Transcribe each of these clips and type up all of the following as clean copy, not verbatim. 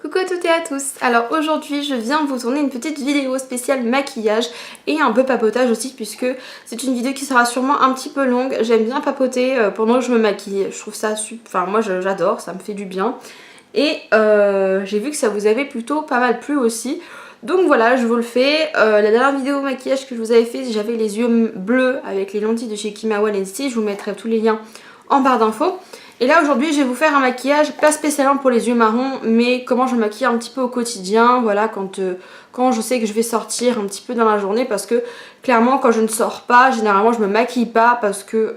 Coucou à toutes et à tous. Alors aujourd'hui je viens vous tourner une petite vidéo spéciale maquillage et un peu papotage aussi, puisque c'est une vidéo qui sera sûrement un petit peu longue. J'aime bien papoter pendant que je me maquille, je trouve ça super, enfin moi j'adore, ça me fait du bien. Et j'ai vu que ça vous avait plutôt pas mal plu aussi. Donc voilà, je vous le fais. La dernière vidéo maquillage que je vous avais fait, j'avais les yeux bleus avec les lentilles de chez Kimawa Lensi. Je vous mettrai tous les liens en barre d'infos. Et là aujourd'hui je vais vous faire un maquillage pas spécialement pour les yeux marrons, mais comment je me maquille un petit peu au quotidien, voilà, quand je sais que je vais sortir un petit peu dans la journée, parce que clairement quand je ne sors pas, généralement je me maquille pas parce que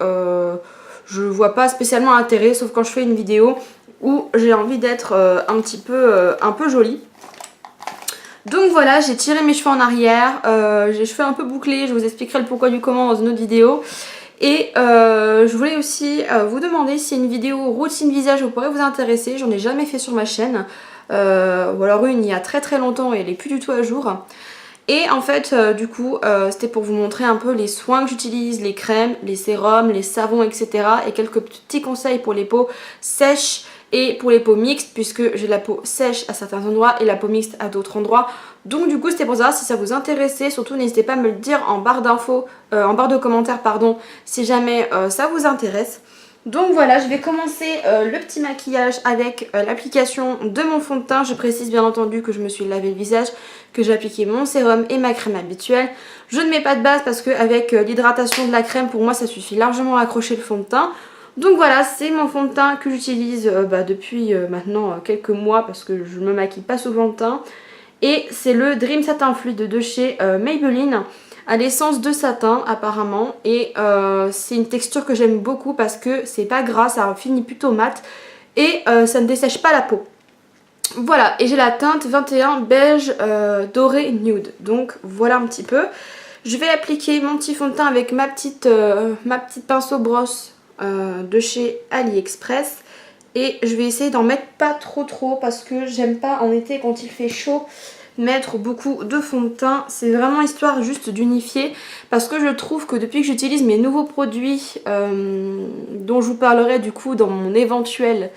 je vois pas spécialement intérêt, sauf quand je fais une vidéo où j'ai envie d'être un peu jolie. Donc voilà, j'ai tiré mes cheveux en arrière, j'ai les cheveux un peu bouclés, je vous expliquerai le pourquoi du comment dans une autre vidéo. Et je voulais aussi vous demander si une vidéo routine visage vous pourrait vous intéresser. J'en ai jamais fait sur ma chaîne, ou alors une il y a très très longtemps et elle est plus du tout à jour. Et en fait du coup c'était pour vous montrer un peu les soins que j'utilise, les crèmes, les sérums, les savons, etc. Et quelques petits conseils pour les peaux sèches et pour les peaux mixtes, puisque j'ai la peau sèche à certains endroits et la peau mixte à d'autres endroits. Donc du coup c'était pour savoir si ça vous intéressait. Surtout n'hésitez pas à me le dire en barre d'infos, en barre de commentaires pardon, si jamais ça vous intéresse. Donc voilà, je vais commencer le petit maquillage avec l'application de mon fond de teint. Je précise bien entendu que je me suis lavé le visage, que j'ai appliqué mon sérum et ma crème habituelle. Je ne mets pas de base parce qu'avec l'hydratation de la crème, pour moi ça suffit largement à accrocher le fond de teint. Donc voilà, c'est mon fond de teint que j'utilise depuis maintenant quelques mois, parce que je ne me maquille pas souvent de teint. Et c'est le Dream Satin Fluide de chez Maybelline, à l'essence de satin apparemment. Et c'est une texture que j'aime beaucoup parce que c'est pas gras, ça finit plutôt mat et ça ne dessèche pas la peau. Voilà, et j'ai la teinte 21 beige doré nude. Donc voilà un petit peu. Je vais appliquer mon petit fond de teint avec ma petite pinceau brosse de chez AliExpress. Et je vais essayer d'en mettre pas trop parce que j'aime pas en été quand il fait chaud mettre beaucoup de fond de teint. C'est vraiment histoire juste d'unifier, parce que je trouve que depuis que j'utilise mes nouveaux produits dont je vous parlerai du coup dans mon éventuelle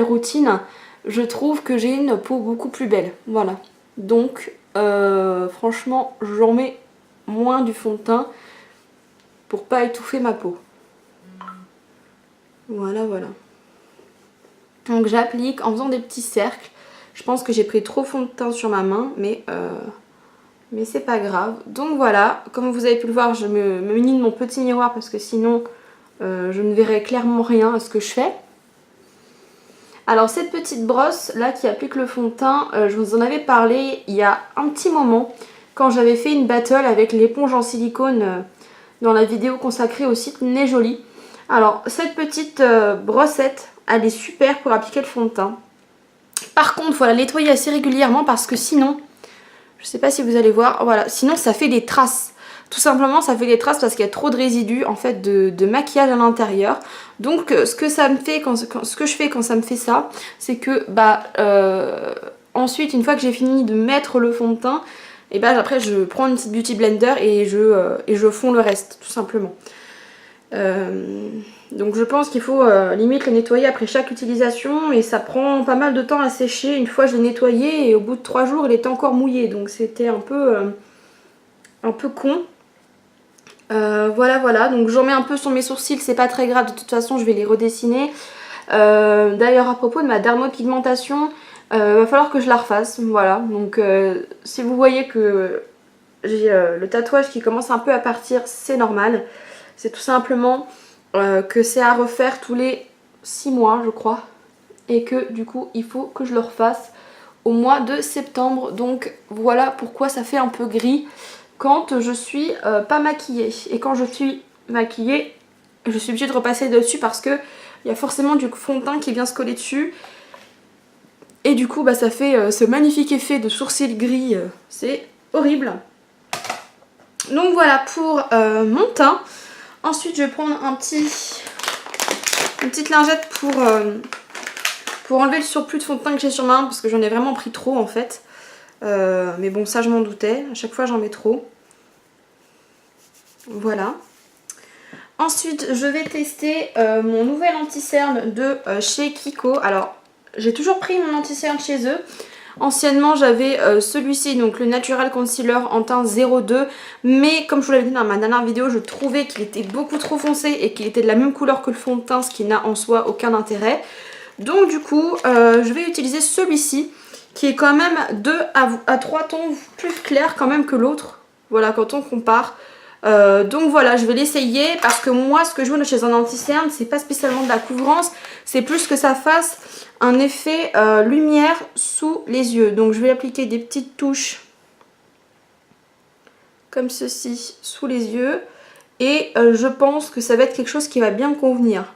routine, je trouve que j'ai une peau beaucoup plus belle. Voilà. Donc franchement j'en mets moins du fond de teint pour pas étouffer ma peau. Voilà. Donc j'applique en faisant des petits cercles. Je pense que j'ai pris trop fond de teint sur ma main, mais c'est pas grave. Donc voilà, comme vous avez pu le voir, je me munis de mon petit miroir parce que sinon je ne verrai clairement rien à ce que je fais. Alors cette petite brosse là qui applique le fond de teint, je vous en avais parlé il y a un petit moment quand j'avais fait une battle avec l'éponge en silicone dans la vidéo consacrée au site Nez Jolie. Alors cette petite brossette, elle est super pour appliquer le fond de teint. Par contre, il faut la nettoyer assez régulièrement parce que sinon, je sais pas si vous allez voir, voilà, sinon ça fait des traces. Tout simplement, ça fait des traces parce qu'il y a trop de résidus en fait de maquillage à l'intérieur. Donc ce que ça me fait ce que je fais quand ça me fait ça, c'est que ensuite, une fois que j'ai fini de mettre le fond de teint, et après je prends une petite beauty blender et je fonds le reste tout simplement. Donc je pense qu'il faut limite le nettoyer après chaque utilisation, et ça prend pas mal de temps à sécher. Une fois je l'ai nettoyé et au bout de 3 jours il était encore mouillé, donc c'était un peu con. Voilà, donc j'en mets un peu sur mes sourcils, c'est pas très grave, de toute façon je vais les redessiner. D'ailleurs à propos de ma dermopigmentation, va falloir que je la refasse, voilà. Donc si vous voyez que j'ai le tatouage qui commence un peu à partir, c'est normal. C'est tout simplement que c'est à refaire tous les 6 mois je crois, et que du coup il faut que je le refasse au mois de septembre. Donc voilà pourquoi ça fait un peu gris quand je suis pas maquillée. Et quand je suis maquillée, je suis obligée de repasser dessus parce que il y a forcément du fond de teint qui vient se coller dessus. Et du coup ça fait ce magnifique effet de sourcil gris, c'est horrible. Donc voilà pour mon teint. Ensuite je vais prendre une petite lingette pour enlever le surplus de fond de teint que j'ai sur ma main, parce que j'en ai vraiment pris trop en fait. Mais bon, ça je m'en doutais, à chaque fois j'en mets trop. Voilà. Ensuite je vais tester mon nouvel anti-cerne de chez Kiko. Alors J'ai toujours pris mon anti-cerne chez eux. Anciennement j'avais celui-ci, donc le Natural Concealer en teint 02. Mais comme je vous l'avais dit dans ma dernière vidéo, je trouvais qu'il était beaucoup trop foncé et qu'il était de la même couleur que le fond de teint, ce qui n'a en soi aucun intérêt. Donc du coup je vais utiliser celui-ci qui est quand même 2 à 3 tons plus clair quand même que l'autre. Voilà, quand on compare. Donc voilà, je vais l'essayer parce que moi ce que je veux chez un anti-cerne, c'est pas spécialement de la couvrance, c'est plus que ça fasse un effet lumière sous les yeux. Donc je vais appliquer des petites touches comme ceci sous les yeux et je pense que ça va être quelque chose qui va bien me convenir.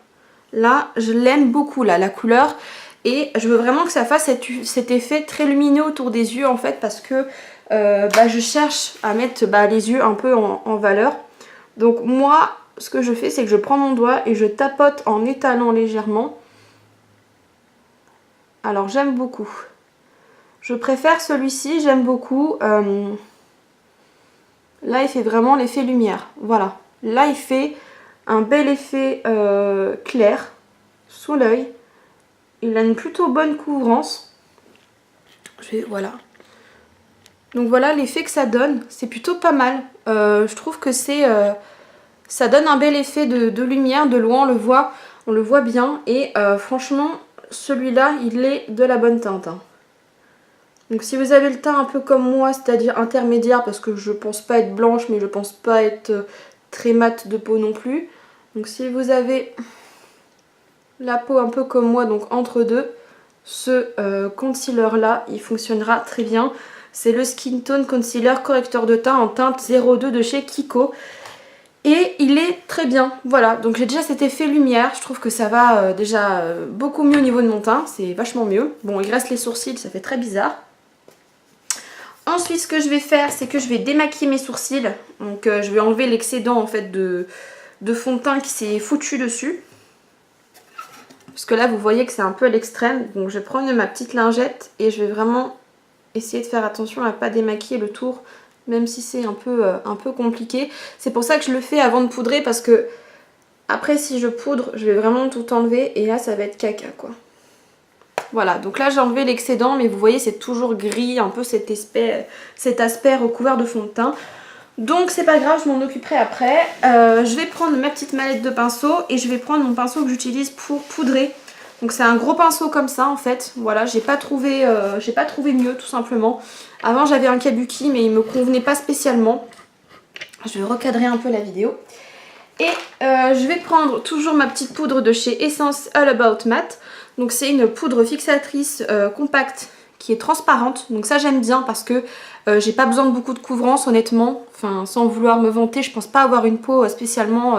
Là je l'aime beaucoup là, la couleur, et je veux vraiment que ça fasse cet effet très lumineux autour des yeux en fait, parce que je cherche à mettre les yeux un peu en valeur. Donc moi ce que je fais, c'est que je prends mon doigt et je tapote en étalant légèrement. Alors j'aime beaucoup. Je préfère celui-ci, j'aime beaucoup. Là il fait vraiment l'effet lumière. Voilà. Là il fait un bel effet clair sous l'œil. Il a une plutôt bonne couvrance. Voilà. Donc voilà l'effet que ça donne. C'est plutôt pas mal. Je trouve que ça donne un bel effet de lumière. De loin on le voit bien. Et franchement, celui-là, il est de la bonne teinte. Hein. Donc si vous avez le teint un peu comme moi, c'est-à-dire intermédiaire, parce que je pense pas être blanche, mais je pense pas être très mate de peau non plus. Donc si vous avez la peau un peu comme moi, donc entre deux, ce concealer là, il fonctionnera très bien. C'est le Skin Tone Concealer Correcteur de teint en teinte 02 de chez Kiko. Et il est très bien, voilà, donc j'ai déjà cet effet lumière, je trouve que ça va déjà beaucoup mieux au niveau de mon teint, c'est vachement mieux. Bon, il reste les sourcils, ça fait très bizarre. Ensuite, ce que je vais faire, c'est que je vais démaquiller mes sourcils. Donc je vais enlever l'excédent en fait de fond de teint qui s'est foutu dessus. Parce que là, vous voyez que c'est un peu à l'extrême. Donc je vais prendre ma petite lingette et je vais vraiment essayer de faire attention à ne pas démaquiller le tour, même si c'est un peu compliqué. C'est pour ça que je le fais avant de poudrer, parce que après si je poudre, je vais vraiment tout enlever et là ça va être caca quoi. Voilà, donc là j'ai enlevé l'excédent, mais vous voyez c'est toujours gris, un peu cet aspect recouvert de fond de teint. Donc c'est pas grave, je m'en occuperai après. Je vais prendre ma petite mallette de pinceau et je vais prendre mon pinceau que j'utilise pour poudrer. Donc c'est un gros pinceau comme ça en fait. Voilà, j'ai pas trouvé mieux tout simplement. Avant j'avais un kabuki mais il me convenait pas spécialement. Je vais recadrer un peu la vidéo. Et je vais prendre toujours ma petite poudre de chez Essence All About Matte. Donc c'est une poudre fixatrice compacte qui est transparente. Donc ça j'aime bien parce que j'ai pas besoin de beaucoup de couvrance honnêtement. Enfin sans vouloir me vanter, je pense pas avoir une peau spécialement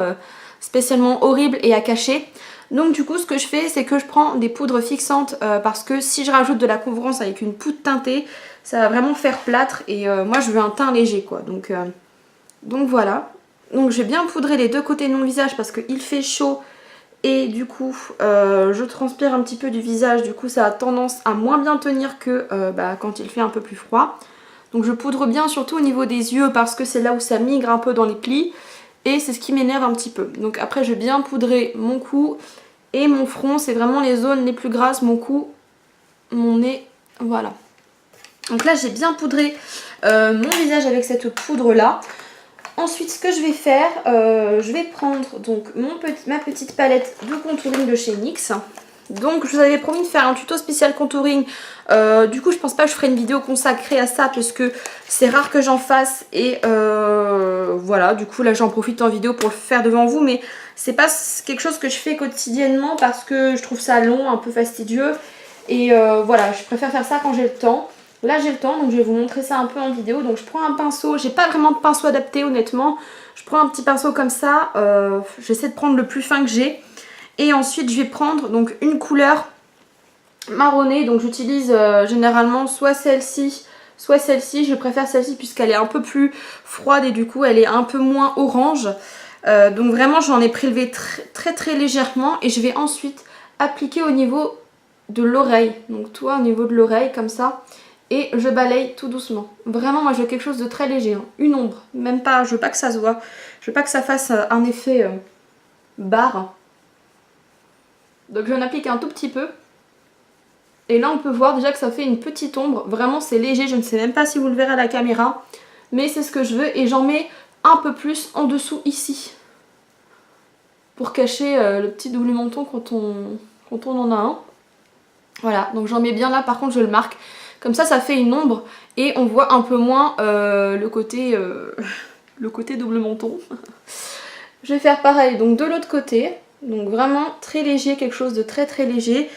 horrible et à cacher. Donc du coup ce que je fais, c'est que je prends des poudres fixantes parce que si je rajoute de la couvrance avec une poudre teintée, ça va vraiment faire plâtre et moi je veux un teint léger quoi. Donc voilà. Donc je vais bien poudrer les deux côtés de mon visage parce qu'il fait chaud et du coup je transpire un petit peu du visage. Du coup ça a tendance à moins bien tenir que quand il fait un peu plus froid. Donc je poudre bien surtout au niveau des yeux parce que c'est là où ça migre un peu dans les plis. Et c'est ce qui m'énerve un petit peu. Donc après je vais bien poudrer mon cou et mon front. C'est vraiment les zones les plus grasses. Mon cou, mon nez, voilà. Donc là j'ai bien poudré mon visage avec cette poudre là. Ensuite ce que je vais faire, je vais prendre donc ma petite palette de contouring de chez NYX. Donc je vous avais promis de faire un tuto spécial contouring. Du coup je pense pas que je ferai une vidéo consacrée à ça parce que c'est rare que j'en fasse. Et voilà, du coup là j'en profite en vidéo pour le faire devant vous. Mais c'est pas quelque chose que je fais quotidiennement parce que je trouve ça long, un peu fastidieux. Et voilà, je préfère faire ça quand j'ai le temps. Là j'ai le temps, donc je vais vous montrer ça un peu en vidéo. Donc je prends un pinceau, j'ai pas vraiment de pinceau adapté honnêtement. Je prends un petit pinceau comme ça, j'essaie de prendre le plus fin que j'ai. Et ensuite je vais prendre donc une couleur marronnée. Donc j'utilise généralement soit celle-ci, soit celle-ci. Je préfère celle-ci puisqu'elle est un peu plus froide et du coup elle est un peu moins orange. Donc vraiment j'en ai prélevé très légèrement. Et je vais ensuite appliquer au niveau de l'oreille. Donc toi au niveau de l'oreille comme ça. Et je balaye tout doucement. Vraiment, moi, je veux quelque chose de très léger. Hein. Une ombre. Même pas, je veux pas que ça se voit. Je veux pas que ça fasse un effet barre. Donc, je en applique un tout petit peu. Et là on peut voir déjà que ça fait une petite ombre. Vraiment c'est léger, je ne sais même pas si vous le verrez à la caméra. Mais c'est ce que je veux et j'en mets un peu plus en dessous ici. Pour cacher le petit double menton quand on en a un. Voilà, donc j'en mets bien là, par contre je le marque. Comme ça fait une ombre et on voit un peu moins le côté double menton. Je vais faire pareil donc de l'autre côté. Donc vraiment très léger, quelque chose de très très léger.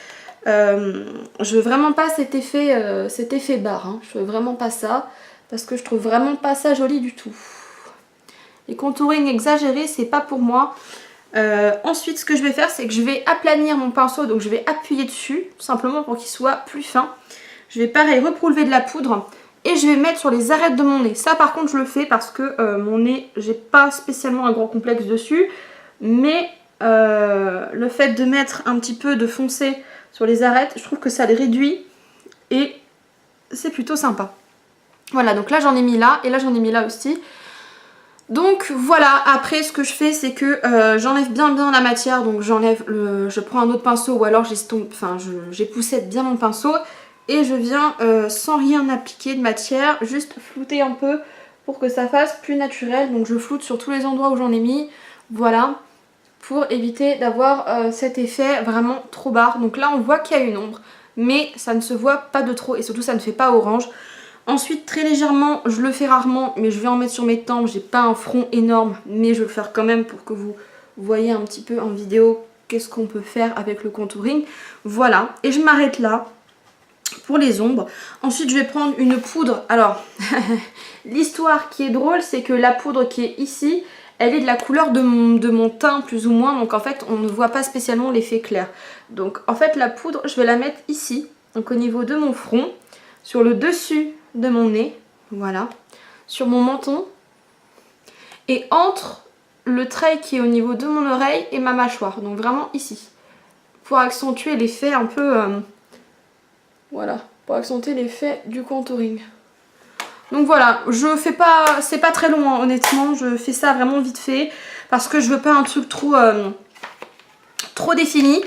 Je veux vraiment pas cet effet barre, hein. Je veux vraiment pas ça. Parce que je trouve vraiment pas ça joli du tout. Les contouring exagérés, c'est pas pour moi. Ensuite, ce que je vais faire, c'est que je vais aplanir mon pinceau. Donc je vais appuyer dessus, tout simplement pour qu'il soit plus fin. Je vais pareil reprouver de la poudre. Et je vais mettre sur les arêtes de mon nez. Ça par contre je le fais parce que mon nez, j'ai pas spécialement un gros complexe dessus. Mais le fait de mettre un petit peu de foncé sur les arêtes, je trouve que ça les réduit. Et c'est plutôt sympa. Voilà, donc là j'en ai mis là et là j'en ai mis là aussi. Donc voilà, après ce que je fais c'est que j'enlève bien la matière. Donc je prends un autre pinceau ou alors j'époussette bien mon pinceau. Et je viens sans rien appliquer de matière, juste flouter un peu pour que ça fasse plus naturel. Donc je floute sur tous les endroits où j'en ai mis, voilà, pour éviter d'avoir cet effet vraiment trop barre. Donc là on voit qu'il y a une ombre, mais ça ne se voit pas de trop et surtout ça ne fait pas orange. Ensuite très légèrement, je le fais rarement, mais je vais en mettre sur mes tempes. J'ai pas un front énorme, mais je vais le faire quand même pour que vous voyez un petit peu en vidéo qu'est-ce qu'on peut faire avec le contouring. Voilà, et je m'arrête là pour les ombres. Ensuite je vais prendre une poudre. Alors l'histoire qui est drôle, c'est que la poudre qui est ici, elle est de la couleur de mon teint plus ou moins. Donc en fait on ne voit pas spécialement l'effet clair. Donc en fait la poudre je vais la mettre ici, donc au niveau de mon front, sur le dessus de mon nez, voilà, sur mon menton et entre le trait qui est au niveau de mon oreille et ma mâchoire, donc vraiment ici, pour accentuer l'effet un peu voilà, pour accentuer l'effet du contouring. Donc voilà, je fais pas, c'est pas très long hein, honnêtement, je fais ça vraiment vite fait parce que je veux pas un truc trop défini.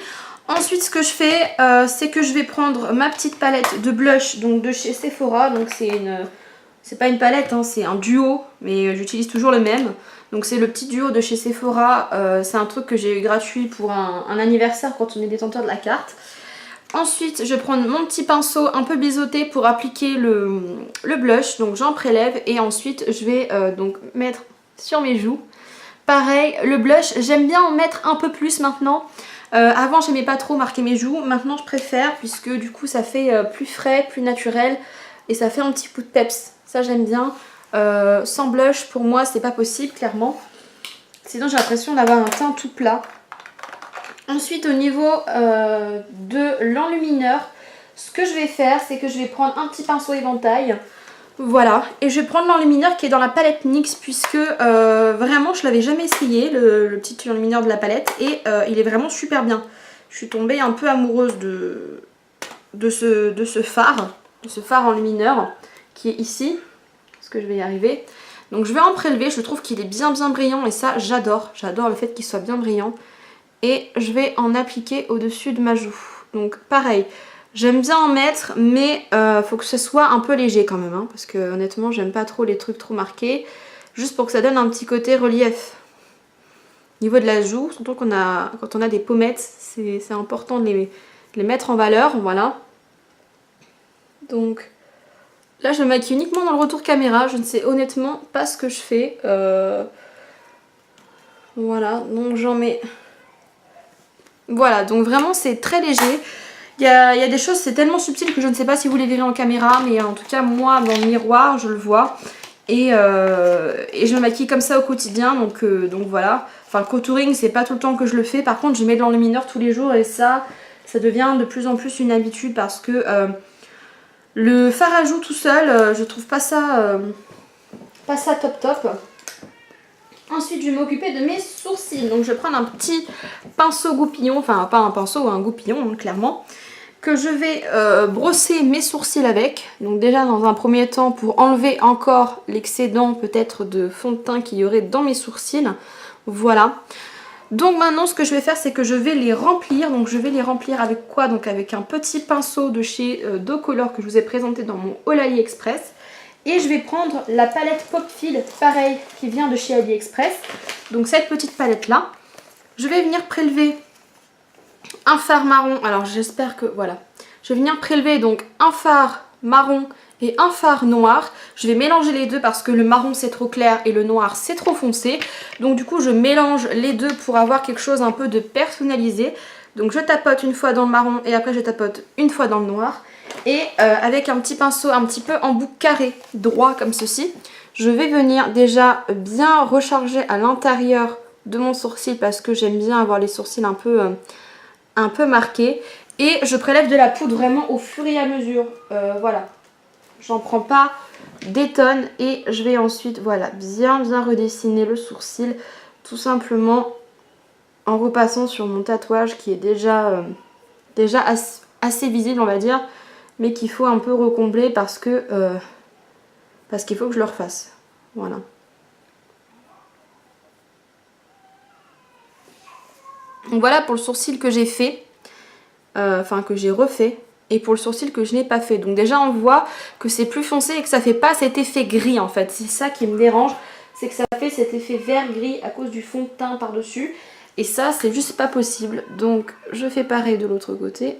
Ensuite ce que je fais c'est que je vais prendre ma petite palette de blush donc de chez Sephora. Donc c'est pas une palette hein, c'est un duo, mais j'utilise toujours le même. Donc c'est le petit duo de chez Sephora, c'est un truc que j'ai eu gratuit pour un anniversaire quand on est détenteur de la carte. Ensuite je vais prendre mon petit pinceau un peu biseauté pour appliquer le blush, donc j'en prélève et ensuite je vais donc mettre sur mes joues. Pareil, le blush j'aime bien en mettre un peu plus maintenant. Avant j'aimais pas trop marquer mes joues, maintenant je préfère puisque du coup ça fait plus frais, plus naturel et ça fait un petit coup de peps, ça j'aime bien. Sans blush pour moi c'est pas possible clairement, sinon j'ai l'impression d'avoir un teint tout plat. Ensuite au niveau de l'enlumineur, ce que je vais faire c'est que je vais prendre un petit pinceau éventail. Voilà, et je vais prendre l'enlumineur qui est dans la palette NYX puisque vraiment je l'avais jamais essayé, le petit enlumineur de la palette, et il est vraiment super bien. Je suis tombée un peu amoureuse de ce phare enlumineur qui est ici, parce que je vais y arriver. Donc je vais en prélever, je trouve qu'il est bien brillant et ça j'adore le fait qu'il soit bien brillant. Et je vais en appliquer au-dessus de ma joue. Donc pareil. J'aime bien en mettre, mais faut que ce soit un peu léger quand même, hein, parce que honnêtement j'aime pas trop les trucs trop marqués, juste pour que ça donne un petit côté relief. Au niveau de la joue, surtout quand on a des pommettes, c'est important de les mettre en valeur, voilà. Donc là je me maquille uniquement dans le retour caméra, je ne sais honnêtement pas ce que je fais. Voilà, donc j'en mets... Voilà, donc vraiment c'est très léger. Il y a des choses, c'est tellement subtil que je ne sais pas si vous les verrez en caméra, mais en tout cas moi dans le miroir je le vois. Et je me maquille comme ça au quotidien, donc voilà. Enfin le contouring c'est pas tout le temps que je le fais, par contre je mets de l'enlumineur tous les jours et ça devient de plus en plus une habitude parce que le fard à joues tout seul, je trouve pas ça top. Ensuite je vais m'occuper de mes sourcils, donc je vais prendre un petit pinceau goupillon, enfin pas un pinceau, un goupillon hein, clairement, que je vais brosser mes sourcils avec. Donc déjà dans un premier temps pour enlever encore l'excédent peut-être de fond de teint qu'il y aurait dans mes sourcils, voilà. Donc maintenant ce que je vais faire c'est que je vais les remplir. Donc je vais les remplir avec quoi? Donc avec un petit pinceau de chez Docolor que je vous ai présenté dans mon haul AliExpress. Et je vais prendre la palette Pop Fil, pareil, qui vient de chez AliExpress. Donc cette petite palette là. Je vais venir prélever un fard marron. Alors j'espère que voilà. Je vais venir prélever donc un fard marron et un fard noir. Je vais mélanger les deux parce que le marron c'est trop clair et le noir c'est trop foncé. Donc du coup je mélange les deux pour avoir quelque chose un peu de personnalisé. Donc je tapote une fois dans le marron et après je tapote une fois dans le noir. Et avec un petit pinceau un petit peu en boucle carré, droit comme ceci, je vais venir déjà bien recharger à l'intérieur de mon sourcil parce que j'aime bien avoir les sourcils un peu marqués. Et je prélève de la poudre vraiment au fur et à mesure, voilà. J'en prends pas des tonnes et je vais ensuite voilà bien redessiner le sourcil tout simplement en repassant sur mon tatouage qui est déjà assez visible on va dire, mais qu'il faut un peu recombler parce qu'il faut que je le refasse. Voilà. Donc voilà pour le sourcil que j'ai fait, enfin que j'ai refait. Et pour le sourcil que je n'ai pas fait. Donc déjà on voit que c'est plus foncé et que ça fait pas cet effet gris en fait. C'est ça qui me dérange. C'est que ça fait cet effet vert-gris à cause du fond de teint par-dessus. Et ça c'est juste pas possible. Donc je fais pareil de l'autre côté.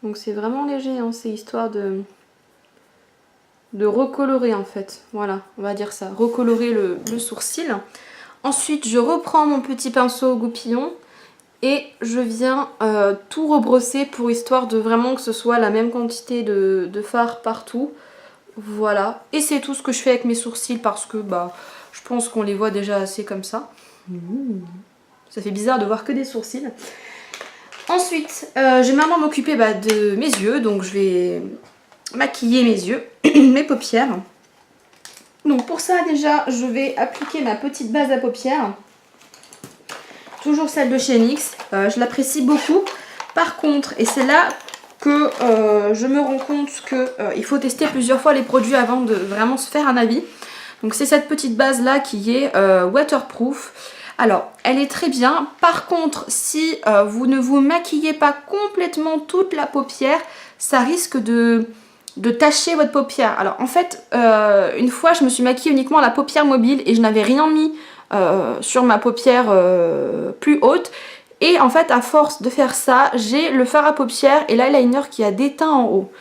Donc c'est vraiment léger, hein. C'est histoire de recolorer en fait. Voilà, on va dire ça. Recolorer le sourcil. Ensuite, je reprends mon petit pinceau goupillon et je viens tout rebrosser pour histoire de vraiment que ce soit la même quantité de fard partout. Voilà. Et c'est tout ce que je fais avec mes sourcils parce que bah, je pense qu'on les voit déjà assez comme ça. Ça fait bizarre de voir que des sourcils. Ensuite, je vais maintenant m'occuper de mes yeux. Donc je vais maquiller mes yeux, mes paupières. Donc pour ça déjà je vais appliquer ma petite base à paupières. Toujours celle de chez NYX. Je l'apprécie beaucoup. Par contre, et c'est là que je me rends compte qu'il faut tester plusieurs fois les produits avant de vraiment se faire un avis. Donc c'est cette petite base là qui est waterproof. Alors elle est très bien. Par contre si vous ne vous maquillez pas complètement toute la paupière, ça risque de tacher votre paupière. Alors en fait une fois je me suis maquillée uniquement la paupière mobile et je n'avais rien mis sur ma paupière plus haute et en fait à force de faire ça j'ai le fard à paupières et l'eyeliner qui a déteint en haut.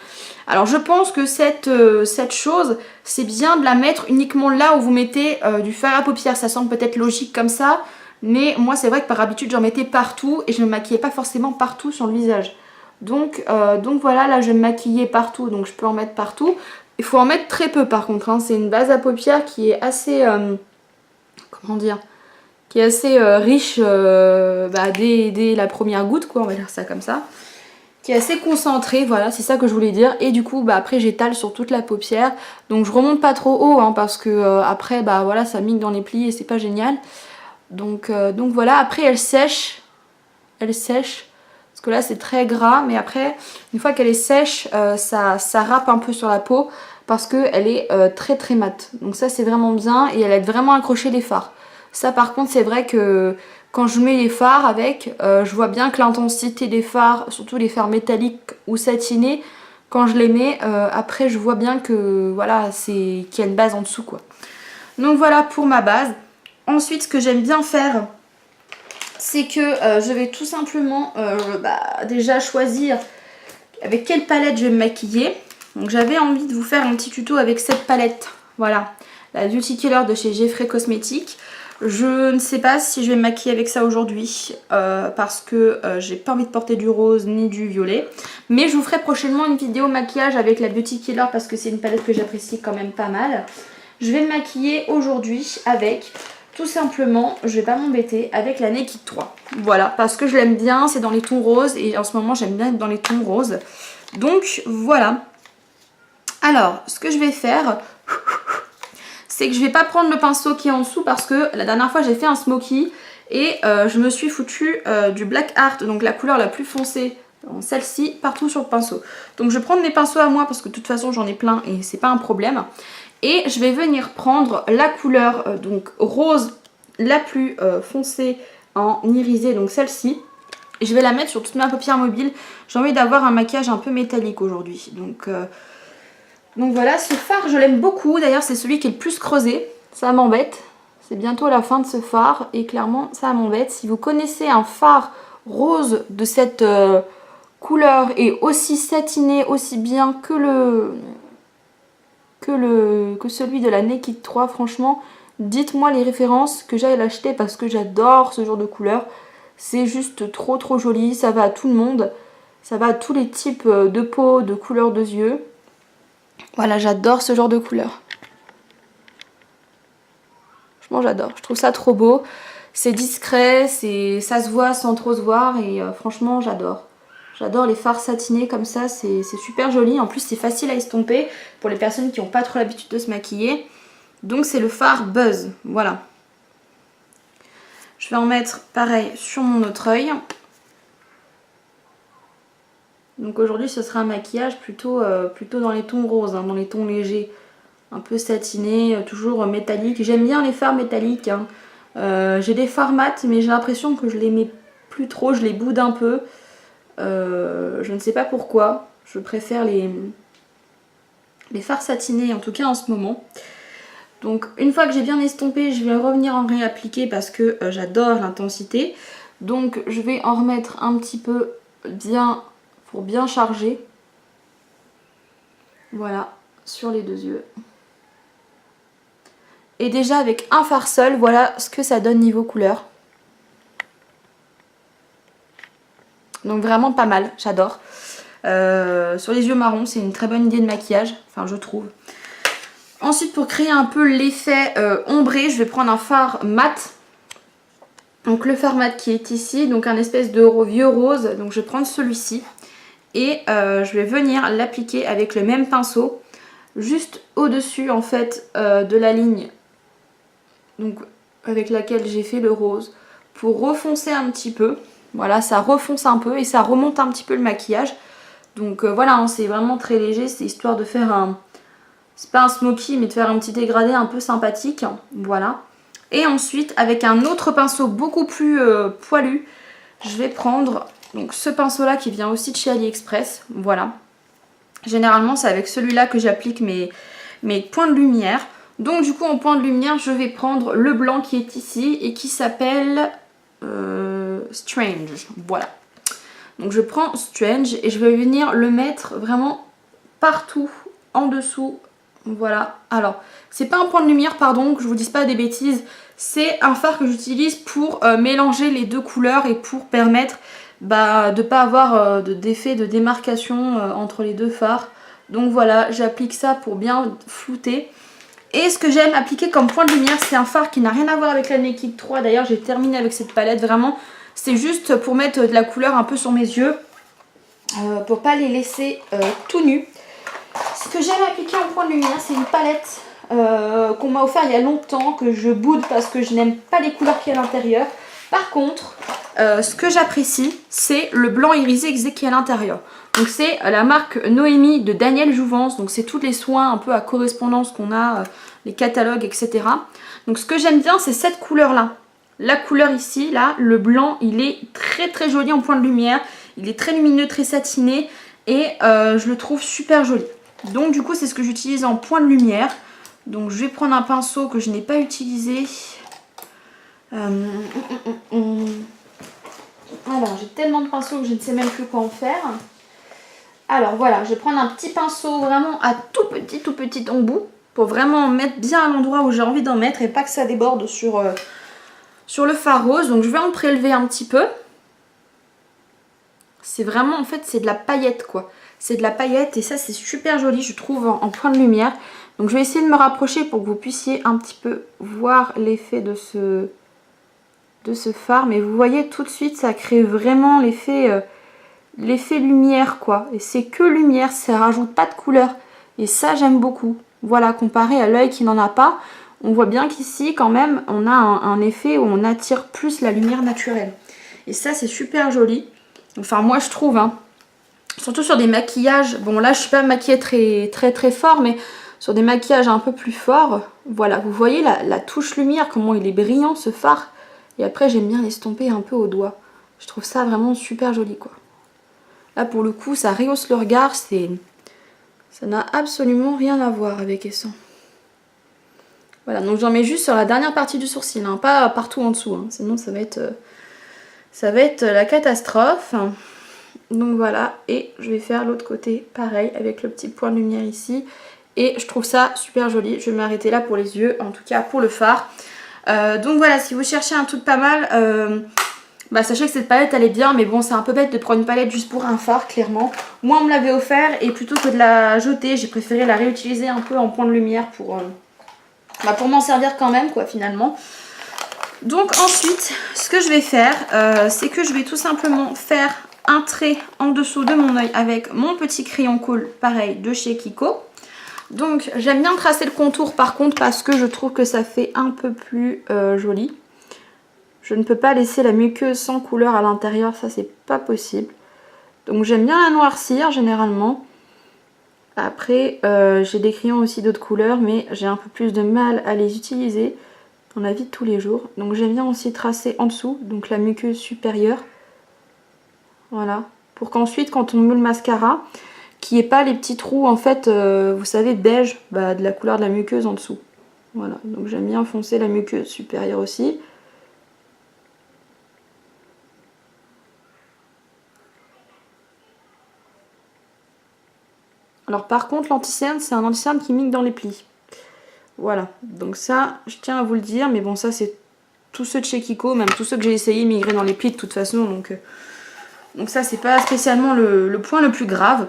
Alors je pense que cette chose c'est bien de la mettre uniquement là où vous mettez du fard à paupières. Ça semble peut-être logique comme ça mais moi c'est vrai que par habitude j'en mettais partout et je ne me maquillais pas forcément partout sur le visage. Donc voilà, là je vais me maquiller partout, donc je peux en mettre partout. Il faut en mettre très peu par contre, hein. C'est une base à paupières qui est assez, comment dire, qui est assez riche dès la première goutte, quoi, on va dire ça comme ça. Qui est assez concentrée, voilà, c'est ça que je voulais dire. Et du coup, après j'étale sur toute la paupière. Donc je remonte pas trop haut, hein, parce que après, voilà, ça migne dans les plis et c'est pas génial. Donc voilà, après elle sèche. Parce que là c'est très gras, mais après une fois qu'elle est sèche ça râpe un peu sur la peau parce qu'elle est très mate. Donc ça c'est vraiment bien et elle aide vraiment à accrocher les fards. Ça par contre c'est vrai que quand je mets les fards avec, je vois bien que l'intensité des fards, surtout les fards métalliques ou satinés, quand je les mets, après je vois bien que voilà, qu'il y a une base en dessous quoi. Donc voilà pour ma base. Ensuite ce que j'aime bien faire, c'est que je vais tout simplement déjà choisir avec quelle palette je vais me maquiller. Donc j'avais envie de vous faire un petit tuto avec cette palette, voilà, la Beauty Killer de chez Jeffree Cosmetics. Je ne sais pas si je vais me maquiller avec ça aujourd'hui parce que j'ai pas envie de porter du rose ni du violet. Mais je vous ferai prochainement une vidéo maquillage avec la Beauty Killer parce que c'est une palette que j'apprécie quand même pas mal. Je vais me maquiller aujourd'hui avec... Tout simplement, je vais pas m'embêter avec la Naked 3. Voilà, parce que je l'aime bien, c'est dans les tons roses et en ce moment j'aime bien être dans les tons roses. Donc voilà. Alors, ce que je vais faire, c'est que je vais pas prendre le pinceau qui est en dessous parce que la dernière fois j'ai fait un smoky et je me suis foutu du Black Art, donc la couleur la plus foncée dans celle-ci, partout sur le pinceau. Donc je vais prendre mes pinceaux à moi parce que de toute façon j'en ai plein et c'est pas un problème. Et je vais venir prendre la couleur donc rose la plus foncée en irisé, donc celle-ci. Et je vais la mettre sur toute ma paupière mobile. J'ai envie d'avoir un maquillage un peu métallique aujourd'hui. Donc voilà, ce fard je l'aime beaucoup. D'ailleurs c'est celui qui est le plus creusé. Ça m'embête. C'est bientôt la fin de ce fard et clairement ça m'embête. Si vous connaissez un fard rose de cette couleur et aussi satiné, aussi bien que celui de la Naked 3, franchement, dites-moi les références que j'aille l'acheter parce que j'adore ce genre de couleur. C'est juste trop trop joli, ça va à tout le monde. Ça va à tous les types de peau, de couleurs de yeux. Voilà, j'adore ce genre de couleur. J'adore, je trouve ça trop beau, c'est discret, ça se voit sans trop se voir et franchement j'adore. J'adore les fards satinés comme ça, c'est super joli, en plus c'est facile à estomper pour les personnes qui n'ont pas trop l'habitude de se maquiller. Donc c'est le fard Buzz, voilà. Je vais en mettre pareil sur mon autre œil. Donc aujourd'hui ce sera un maquillage plutôt dans les tons roses, hein, dans les tons légers. Un peu satiné, toujours métallique. J'aime bien les fards métalliques. Hein. J'ai des fards mat, mais j'ai l'impression que je les mets plus trop. Je les boude un peu. Je ne sais pas pourquoi. Je préfère les fards satinés, en tout cas en ce moment. Donc une fois que j'ai bien estompé, je vais revenir en réappliquer parce que j'adore l'intensité. Donc je vais en remettre un petit peu bien pour bien charger. Voilà, sur les deux yeux. Et déjà avec un fard seul, voilà ce que ça donne niveau couleur. Donc vraiment pas mal, j'adore. Sur les yeux marrons, c'est une très bonne idée de maquillage, enfin je trouve. Ensuite pour créer un peu l'effet ombré, je vais prendre un fard mat. Donc le fard mat qui est ici, donc un espèce de vieux rose. Donc je vais prendre celui-ci. Et je vais venir l'appliquer avec le même pinceau. Juste au-dessus en fait de la ligne. Donc avec laquelle j'ai fait le rose pour refoncer un petit peu. Voilà, ça refonce un peu et ça remonte un petit peu le maquillage. Donc voilà, hein, c'est vraiment très léger, c'est histoire de faire un... C'est pas un smoky, mais de faire un petit dégradé un peu sympathique. Voilà. Et ensuite, avec un autre pinceau beaucoup plus poilu, je vais prendre donc, ce pinceau-là qui vient aussi de chez AliExpress. Voilà. Généralement, c'est avec celui-là que j'applique mes points de lumière. Donc du coup en point de lumière je vais prendre le blanc qui est ici et qui s'appelle Strange, voilà. Donc je prends Strange et je vais venir le mettre vraiment partout en dessous, voilà. Alors c'est pas un point de lumière, pardon, que je vous dise pas des bêtises, c'est un fard que j'utilise pour mélanger les deux couleurs et pour permettre de ne pas avoir d'effet de démarcation entre les deux fards. Donc voilà, j'applique ça pour bien flouter. Et ce que j'aime appliquer comme point de lumière, c'est un fard qui n'a rien à voir avec la Naked 3. D'ailleurs, j'ai terminé avec cette palette, vraiment. C'est juste pour mettre de la couleur un peu sur mes yeux, pour pas les laisser tout nus. Ce que j'aime appliquer en point de lumière, c'est une palette qu'on m'a offert il y a longtemps, que je boude parce que je n'aime pas les couleurs qu'il y a à l'intérieur. Par contre, ce que j'apprécie, c'est le blanc irisé qui est à l'intérieur. Donc c'est la marque Noémie de Daniel Jouvence. Donc c'est tous les soins un peu à correspondance qu'on a, les catalogues, etc. Donc ce que j'aime bien, c'est cette couleur-là. La couleur ici, là, le blanc, il est très très joli en point de lumière. Il est très lumineux, très satiné et je le trouve super joli. Donc du coup, c'est ce que j'utilise en point de lumière. Donc je vais prendre un pinceau que je n'ai pas utilisé. Alors, j'ai tellement de pinceaux que je ne sais même plus quoi en faire. Alors voilà, je vais prendre un petit pinceau vraiment à tout petit embout pour vraiment mettre bien à l'endroit où j'ai envie d'en mettre et pas que ça déborde sur le fard rose. Donc je vais en prélever un petit peu. C'est vraiment, en fait, c'est de la paillette quoi. C'est de la paillette et ça c'est super joli je trouve en point de lumière. Donc je vais essayer de me rapprocher pour que vous puissiez un petit peu voir l'effet de ce fard. Mais vous voyez tout de suite ça crée vraiment l'effet lumière quoi. Et c'est que lumière, ça rajoute pas de couleur. Et ça j'aime beaucoup. Voilà, comparé à l'œil qui n'en a pas, on voit bien qu'ici quand même on a un effet où on attire plus la lumière naturelle. Et ça c'est super joli. Enfin moi je trouve hein. Surtout sur des maquillages, bon là je suis pas maquillée très fort, mais sur des maquillages un peu plus forts, voilà, vous voyez la touche lumière, comment il est brillant ce fard. Et après j'aime bien l'estomper un peu au doigt. Je trouve ça vraiment super joli quoi. Là pour le coup ça rehausse le regard, ça n'a absolument rien à voir avec et sans. Voilà, donc j'en mets juste sur la dernière partie du sourcil, hein, pas partout en dessous, hein, sinon ça va être la catastrophe. Donc voilà, et je vais faire l'autre côté pareil avec le petit point de lumière ici. Et je trouve ça super joli. Je vais m'arrêter là pour les yeux, en tout cas pour le fard. Donc voilà, si vous cherchez un truc pas mal, sachez que cette palette elle est bien. Mais bon, c'est un peu bête de prendre une palette juste pour un fard, clairement. Moi on me l'avait offert et plutôt que de la jeter, j'ai préféré la réutiliser un peu en point de lumière pour m'en servir quand même quoi finalement. Donc ensuite, ce que je vais faire, c'est que je vais tout simplement faire un trait en dessous de mon œil avec mon petit crayon cool, pareil, de chez Kiko. Donc j'aime bien tracer le contour par contre parce que je trouve que ça fait un peu plus joli. Je ne peux pas laisser la muqueuse sans couleur à l'intérieur, ça c'est pas possible. Donc j'aime bien la noircir généralement. Après j'ai des crayons aussi d'autres couleurs mais j'ai un peu plus de mal à les utiliser dans la vie de tous les jours. Donc j'aime bien aussi tracer en dessous, donc la muqueuse supérieure. Voilà. Pour qu'ensuite quand on met le mascara, qu'il n'y ait pas les petits trous en fait, vous savez, beige, de la couleur de la muqueuse en dessous. Voilà, donc j'aime bien foncer la muqueuse supérieure aussi. Alors par contre l'anti-cerne, c'est un anti-cerne qui mixe dans les plis. Voilà, donc ça, je tiens à vous le dire, mais bon ça c'est tous ceux de chez Kiko, même tous ceux que j'ai essayé migraient dans les plis de toute façon, donc ça c'est pas spécialement le point le plus grave.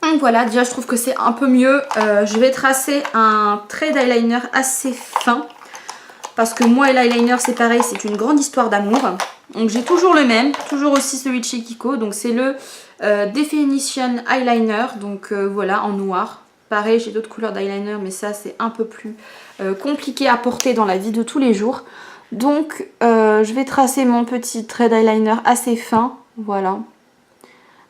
Donc voilà, déjà je trouve que c'est un peu mieux. Je vais tracer un trait d'eyeliner assez fin. Parce que moi et l'eyeliner c'est pareil, c'est une grande histoire d'amour. Donc j'ai toujours le même, toujours aussi celui de chez Kiko. Donc c'est le Definition Eyeliner, donc voilà, en noir. Pareil, j'ai d'autres couleurs d'eyeliner, mais ça c'est un peu plus compliqué à porter dans la vie de tous les jours. Donc je vais tracer mon petit trait d'eyeliner assez fin, voilà.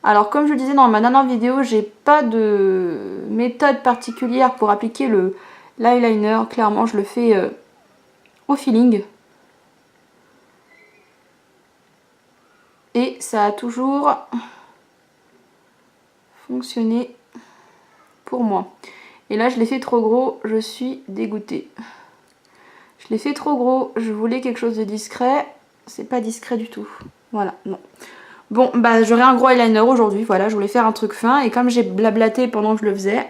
Alors comme je le disais dans ma dernière vidéo, j'ai pas de méthode particulière pour appliquer l'eyeliner. Clairement je le fais au feeling. Et ça a toujours fonctionné pour moi. Et là je l'ai fait trop gros, je suis dégoûtée. Je l'ai fait trop gros, je voulais quelque chose de discret. C'est pas discret du tout. Voilà, non. Bon, j'aurai un gros eyeliner aujourd'hui, voilà, je voulais faire un truc fin et comme j'ai blablaté pendant que je le faisais.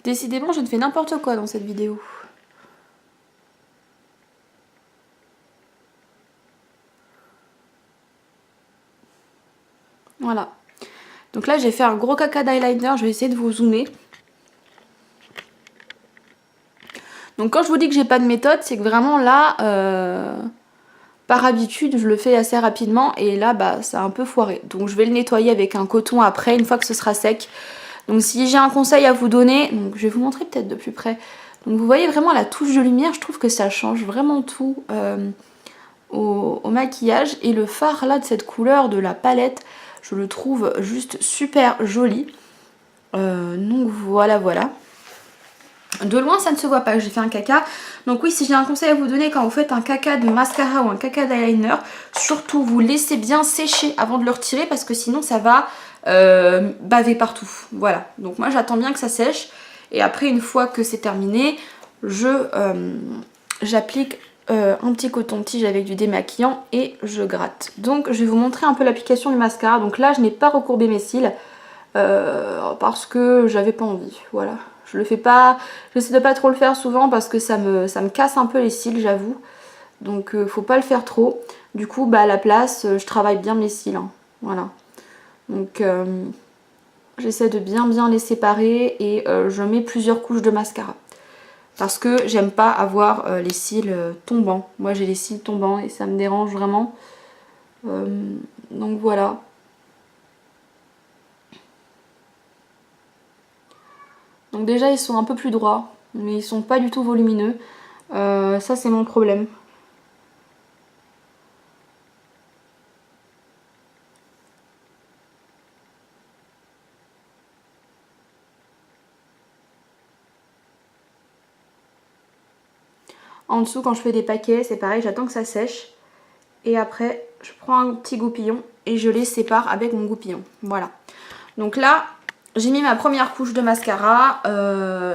Décidément, je ne fais n'importe quoi dans cette vidéo. Voilà. Donc là, j'ai fait un gros caca d'eyeliner. Je vais essayer de vous zoomer. Donc quand je vous dis que j'ai pas de méthode, c'est que vraiment là, par habitude, je le fais assez rapidement. Et là, ça a un peu foiré. Donc je vais le nettoyer avec un coton après, une fois que ce sera sec. Donc si j'ai un conseil à vous donner, donc je vais vous montrer peut-être de plus près. Donc vous voyez vraiment la touche de lumière, je trouve que ça change vraiment tout au maquillage. Et le fard là de cette couleur de la palette, je le trouve juste super joli. Donc voilà. De loin ça ne se voit pas que j'ai fait un caca. Donc oui, si j'ai un conseil à vous donner quand vous faites un caca de mascara ou un caca d'eyeliner, surtout vous laissez bien sécher avant de le retirer parce que sinon ça va baver partout. Voilà, donc moi j'attends bien que ça sèche et après une fois que c'est terminé, j'applique un petit coton-tige avec du démaquillant et je gratte. Donc je vais vous montrer un peu l'application du mascara. Donc là je n'ai pas recourbé mes cils parce que j'avais pas envie, voilà. Je le fais pas, j'essaie de pas trop le faire souvent parce que ça me casse un peu les cils, j'avoue. Donc faut pas le faire trop. Du coup à la place je travaille bien mes cils, hein. Voilà. Donc j'essaie de bien les séparer et je mets plusieurs couches de mascara. parce que j'aime pas avoir les cils tombants. Moi j'ai les cils tombants et ça me dérange vraiment. Donc voilà. Donc déjà ils sont un peu plus droits, mais ils sont pas du tout volumineux. Ça c'est mon problème. En dessous quand je fais des paquets c'est pareil, j'attends que ça sèche. Et après je prends un petit goupillon et je les sépare avec mon goupillon. Voilà. Donc là j'ai mis ma première couche de mascara.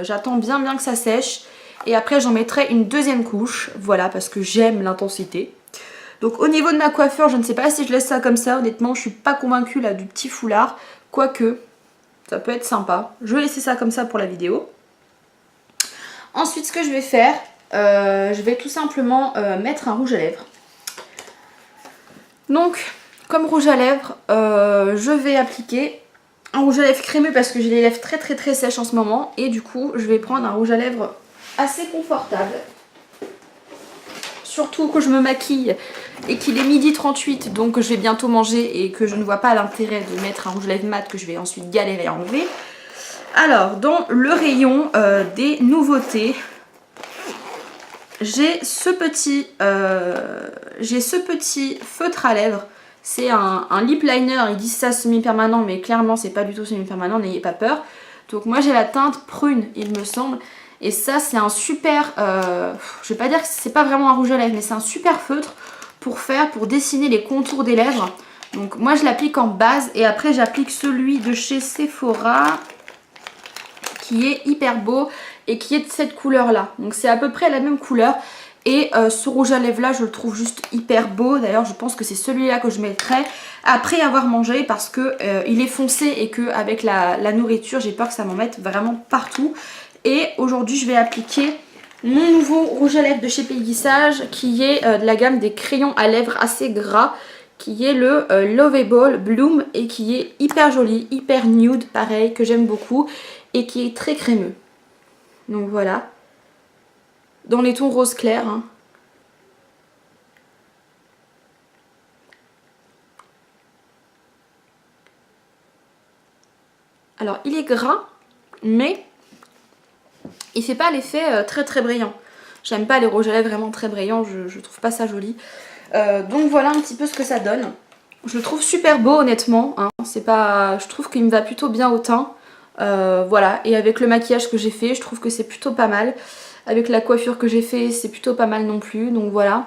J'attends bien que ça sèche. Et après j'en mettrai une deuxième couche. Voilà, parce que j'aime l'intensité. Donc au niveau de ma coiffure, je ne sais pas si je laisse ça comme ça. Honnêtement je suis pas convaincue là du petit foulard. Quoique ça peut être sympa. Je vais laisser ça comme ça pour la vidéo. Ensuite ce que je vais faire, je vais tout simplement mettre un rouge à lèvres. Donc comme rouge à lèvres, je vais appliquer un rouge à lèvres crémeux parce que j'ai les lèvres très sèches en ce moment. Et du coup je vais prendre un rouge à lèvres assez confortable. Surtout que je me maquille et qu'il est 12h38, donc que je vais bientôt manger et que je ne vois pas l'intérêt de mettre un rouge à lèvres mat que je vais ensuite galérer à enlever. Alors dans le rayon des nouveautés, j'ai ce petit feutre à lèvres. C'est un lip liner, ils disent ça semi-permanent mais clairement c'est pas du tout semi-permanent, n'ayez pas peur. Donc moi j'ai la teinte prune il me semble. Et ça c'est un super, je vais pas dire que c'est pas vraiment un rouge à lèvres, mais c'est un super feutre pour dessiner les contours des lèvres. Donc moi je l'applique en base et après j'applique celui de chez Sephora qui est hyper beau et qui est de cette couleur là. Donc c'est à peu près la même couleur. Et ce rouge à lèvres là je le trouve juste hyper beau. D'ailleurs je pense que c'est celui-là que je mettrai après avoir mangé parce que il est foncé et que avec la nourriture j'ai peur que ça m'en mette vraiment partout. Et aujourd'hui je vais appliquer mon nouveau rouge à lèvres de chez Pays Sage qui est de la gamme des crayons à lèvres assez gras, qui est le Lovable Bloom et qui est hyper joli, hyper nude pareil, que j'aime beaucoup et qui est très crémeux. Donc voilà, dans les tons rose clair hein. Alors il est gras mais il fait pas l'effet très brillant. J'aime pas les rouges à lèvres vraiment très brillants, je trouve pas ça joli. Donc voilà un petit peu ce que ça donne. Je le trouve super beau honnêtement, hein. C'est pas, je trouve qu'il me va plutôt bien au teint. Voilà, et avec le maquillage que j'ai fait, je trouve que c'est plutôt pas mal. Avec la coiffure que j'ai fait, c'est plutôt pas mal non plus, donc voilà.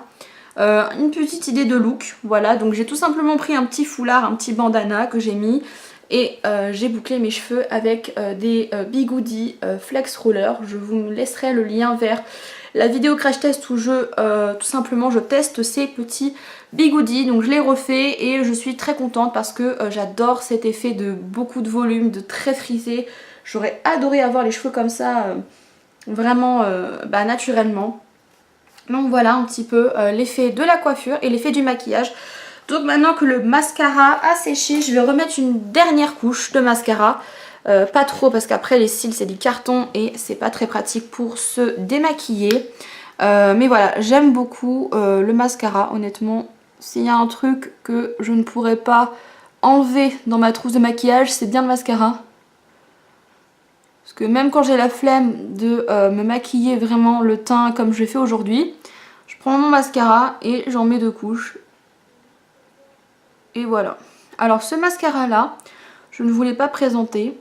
Une petite idée de look, voilà, donc j'ai tout simplement pris un petit foulard, un petit bandana que j'ai mis. Et j'ai bouclé mes cheveux avec des Bigoudi Flex Roller. Je vous laisserai le lien vers la vidéo crash test où tout simplement je teste ces petits Bigoudi. Donc je l'ai refait et je suis très contente parce que j'adore cet effet de beaucoup de volume, de très frisé. J'aurais adoré avoir les cheveux comme ça vraiment naturellement. Donc voilà un petit peu l'effet de la coiffure et l'effet du maquillage. Donc maintenant que le mascara a séché, je vais remettre une dernière couche de mascara. Pas trop parce qu'après les cils c'est du carton et c'est pas très pratique pour se démaquiller. Mais voilà, j'aime beaucoup le mascara. Honnêtement, s'il y a un truc que je ne pourrais pas enlever dans ma trousse de maquillage, c'est bien le mascara. Parce que même quand j'ai la flemme de me maquiller vraiment le teint comme je l'ai fait aujourd'hui, je prends mon mascara et j'en mets 2 couches. Et voilà. Alors ce mascara là, je ne voulais pas présenter.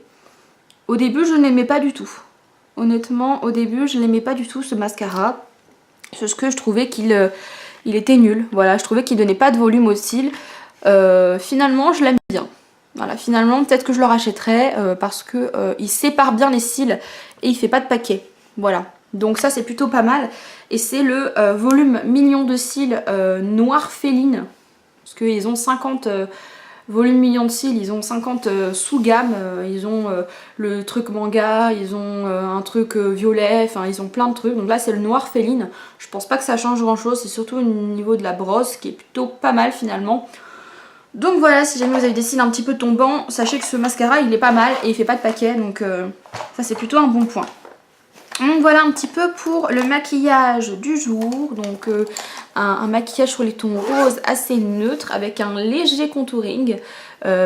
Au début je ne l'aimais pas du tout. Honnêtement au début je ne l'aimais pas du tout ce mascara. Parce que je trouvais qu'il était nul. Voilà, je trouvais qu'il donnait pas de volume aux cils. Finalement je l'aime bien. Voilà, finalement peut-être que je le rachèterai parce que il sépare bien les cils et il fait pas de paquet. Voilà. Donc ça c'est plutôt pas mal. Et c'est le volume million de cils noir féline. Parce qu'ils ont 50 volumes millions de cils, ils ont 50 sous-gammes, ils ont le truc manga, ils ont un truc violet, enfin ils ont plein de trucs. Donc là c'est le noir féline, je pense pas que ça change grand chose, c'est surtout au niveau de la brosse qui est plutôt pas mal finalement. Donc voilà, si jamais vous avez des cils un petit peu tombants, sachez que ce mascara il est pas mal et il fait pas de paquet, donc ça c'est plutôt un bon point. Donc voilà un petit peu pour le maquillage du jour. Donc un maquillage sur les tons roses assez neutre avec un léger contouring,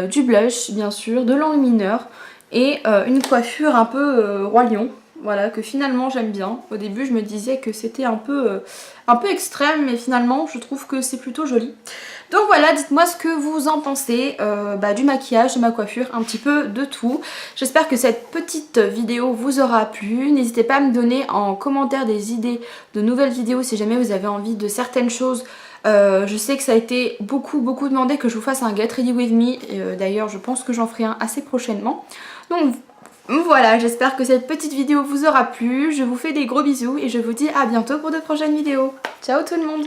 du blush bien sûr, de l'enlumineur et une coiffure un peu roi lion. Voilà, que finalement j'aime bien. Au début je me disais que c'était un peu extrême, mais finalement je trouve que c'est plutôt joli. Donc voilà, dites-moi ce que vous en pensez du maquillage, de ma coiffure, un petit peu de tout. J'espère que cette petite vidéo vous aura plu. N'hésitez pas à me donner en commentaire des idées de nouvelles vidéos si jamais vous avez envie de certaines choses. Je sais que ça a été beaucoup demandé que je vous fasse un Get Ready With Me. D'ailleurs je pense que j'en ferai un assez prochainement. Donc voilà, j'espère que cette petite vidéo vous aura plu. Je vous fais des gros bisous et je vous dis à bientôt pour de prochaines vidéos. Ciao tout le monde!